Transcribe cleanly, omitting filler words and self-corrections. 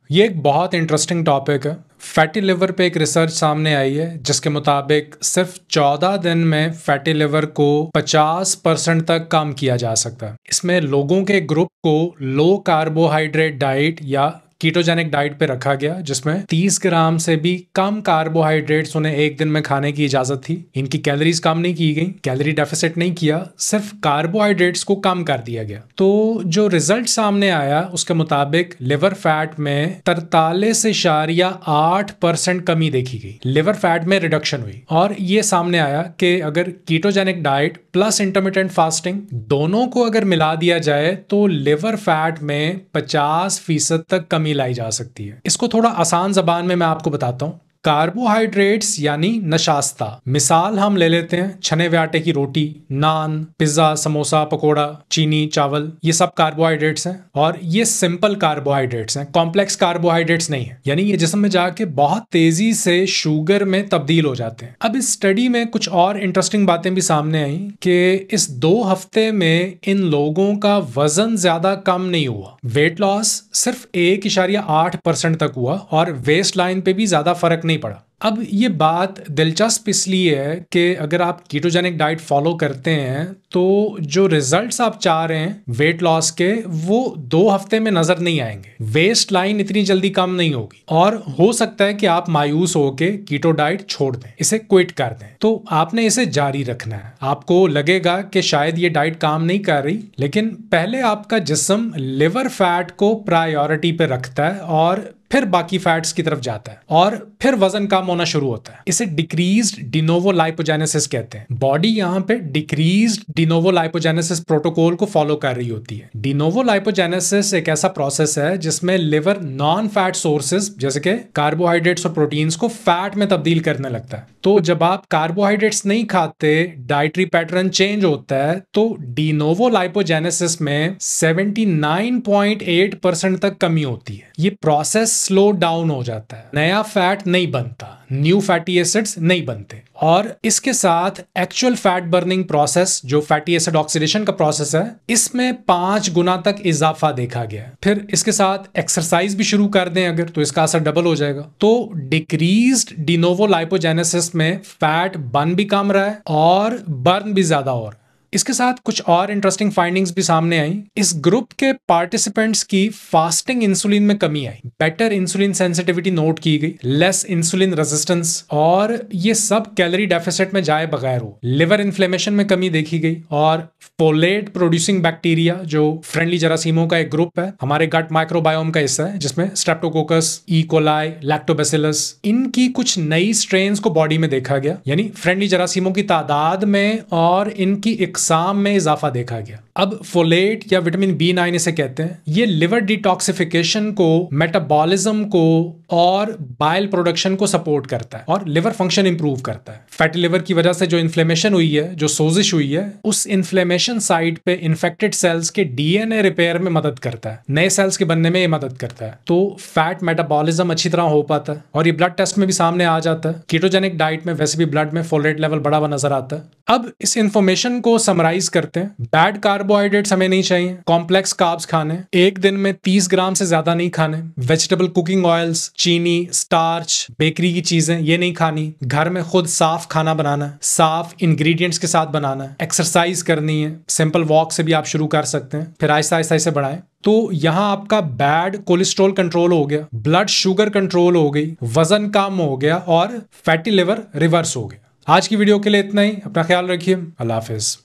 ये एक बहुत इंटरेस्टिंग टॉपिक है। फैटी लिवर पे एक रिसर्च सामने आई है जिसके मुताबिक सिर्फ 14 दिन में फैटी लिवर को 50% तक कम किया जा सकता है। इसमें लोगों के ग्रुप को लो कार्बोहाइड्रेट डाइट या कीटोजेनिक डाइट पे रखा गया, जिसमें 30 ग्राम से भी कम कार्बोहाइड्रेट्स उन्हें एक दिन में खाने की इजाजत थी। इनकी कैलोरीज कम नहीं की गई, कैलोरी डेफिसिट नहीं किया, सिर्फ कार्बोहाइड्रेट्स को कम कर दिया गया। तो जो रिजल्ट सामने आया उसके मुताबिक लिवर फैट में 43.8% कमी देखी गई। लिवर फैट में रिडक्शन हुई और ये सामने आया कि अगर ketogenic diet plus intermittent fasting दोनों को अगर मिला दिया जाए तो लिवर फैट में 50% तक कमी लाई जा सकती है। इसको थोड़ा आसान जबान में मैं आपको बताता हूं। कार्बोहाइड्रेट्स यानी नशास्ता, मिसाल हम ले लेते हैं छने हुए आटे की रोटी, नान, पिज्जा, समोसा, पकोड़ा, चीनी, चावल, ये सब कार्बोहाइड्रेट्स हैं और ये सिंपल कार्बोहाइड्रेट्स हैं, कॉम्प्लेक्स कार्बोहाइड्रेट्स नहीं है, यानी ये जिस्म में जाके बहुत तेजी से शुगर में तब्दील हो जाते हैं। अब इस स्टडी में कुछ और इंटरेस्टिंग बातें भी सामने आई कि इस 2 हफ्ते में इन लोगों का वजन ज्यादा कम नहीं हुआ, वेट लॉस सिर्फ 1.8% तक हुआ और वेस्ट लाइन पे भी ज्यादा फर्क नहीं पड़ा। अब ये बात दिलचस्प इसलिए है कि अगर आप कीटोजेनिक डाइट फॉलो करते हैं तो जो रिजल्ट्स आप चाह रहे हैं वेट लॉस के, वो 2 हफ्ते में नजर नहीं आएंगे, वेस्ट लाइन इतनी जल्दी कम नहीं होगी और हो सकता है कि आप मायूस होके कीटो डाइट छोड़ दें, इसे क्विट कर दें। तो आपने इसे जारी रखना है। आपको लगेगा कि शायद ये डाइट काम नहीं कर रही, लेकिन पहले आपका जिस्म लिवर फैट को प्रायोरिटी पे रखता है और फिर बाकी फैट्स की तरफ जाता है और फिर वजन कम होना शुरू होता है। इसे डिक्रीज्ड डिनोवो लाइपोजेनेसिस कहते हैं। बॉडी यहाँ पे डिक्रीज्ड डिनोवो लाइपोजेनेसिस प्रोटोकॉल को फॉलो कर रही होती है। डिनोवो लाइपोजेनेसिस एक ऐसा प्रोसेस है जिसमें लिवर नॉन फैट सोर्सेज जैसे कि कार्बोहाइड्रेट्स और प्रोटीन्स को फैट में तब्दील करने लगता है। तो जब आप कार्बोहाइड्रेट्स नहीं खाते, डाइटरी पैटर्न चेंज होता है, तो डिनोवो लाइपोजेनेसिस में 79.8% तक कमी होती है। ये प्रोसेस स्लो डाउन हो जाता है, नया फैट नहीं बनता, न्यू फैटी एसिड्स नहीं बनते और इसके साथ एक्चुअल फैट बर्निंग प्रोसेस जो फैटी एसिड ऑक्सीडेशन का प्रोसेस है, इसमें 5 गुना तक इजाफा देखा गया। फिर इसके साथ एक्सरसाइज भी शुरू कर दें अगर, तो इसका असर डबल हो जाएगा। तो डिक्रीज्ड डिनोवो लाइपोजेनेसिस में फैट बन भी कम रहा है और बर्न भी ज्यादा हो रहा है। इसके साथ कुछ और इंटरेस्टिंग फाइंडिंग्स भी सामने आई। इस ग्रुप के पार्टिसिपेंट्स की फास्टिंग इंसुलिन में कमी आई, बेटर इंसुलिन सेंसिटिविटी नोट की गई, लेस इंसुलिन रेजिस्टेंस और ये सब कैलोरी डेफिसिट में जाए बगैर हो। लिवर इन्फ्लेमेशन में कमी देखी गई और फोलेट प्रोड्यूसिंग बैक्टीरिया जो फ्रेंडली जरासीमों का एक ग्रुप है, हमारे गट माइक्रोबायोम का हिस्सा है, जिसमें स्ट्रेप्टोकोकस, ई कोलाई, लैक्टोबैसिलस, इनकी कुछ नई स्ट्रेन्स को बॉडी में देखा गया, यानी फ्रेंडली जरासीमों की तादाद में और इनकी इकसाम में इजाफा देखा गया। अब फोलेट या विटामिन B9 इसे कहते हैं, ये लिवर डिटॉक्सिफिकेशन को, मेटाबॉलिज्म को और बाइल प्रोडक्शन को सपोर्ट करता है और लिवर फंक्शन इंप्रूव करता है। फैटी लिवर की वजह से जो इन्फ्लेमेशन हुई है, जो सोजिश हुई है, उस इन्फ्लेमेशन साइट पे इन्फेक्टेड सेल्स के DNA रिपेयर में मदद करता है, नए सेल्स के बनने में ये मदद करता है। तो फैट मेटाबॉलिज्म अच्छी तरह हो पाता है और ये ब्लड टेस्ट में भी सामने आ जाता है। कीटोजेनिक डाइट में वैसे भी ब्लड में फोलेट लेवल बढ़ा हुआ नजर आता है। अब इस इंफॉर्मेशन को समराइज करते हैं। बैड कार्बोहाइड्रेट्स हमें नहीं चाहिए, कॉम्प्लेक्स कार्ब्स खाने, एक दिन में 30 ग्राम से ज्यादा नहीं खाने, वेजिटेबल कुकिंग ऑयल्स, चीनी, स्टार्च, बेकरी की चीजें ये नहीं खानी, घर में खुद साफ खाना बनाना, साफ इंग्रेडिएंट्स के साथ बनाना, एक्सरसाइज करनी है, सिंपल वॉक से भी आप शुरू कर सकते हैं, फिर आहिस्ता आहिस्ता इसे बढ़ाएं। तो यहां आपका बैड कोलेस्ट्रॉल कंट्रोल हो गया, ब्लड शुगर कंट्रोल हो गई, वजन कम हो गया और फैटी लिवर रिवर्स हो गया। आज की वीडियो के लिए इतना ही। अपना ख्याल रखिए। अल्लाह हाफिज।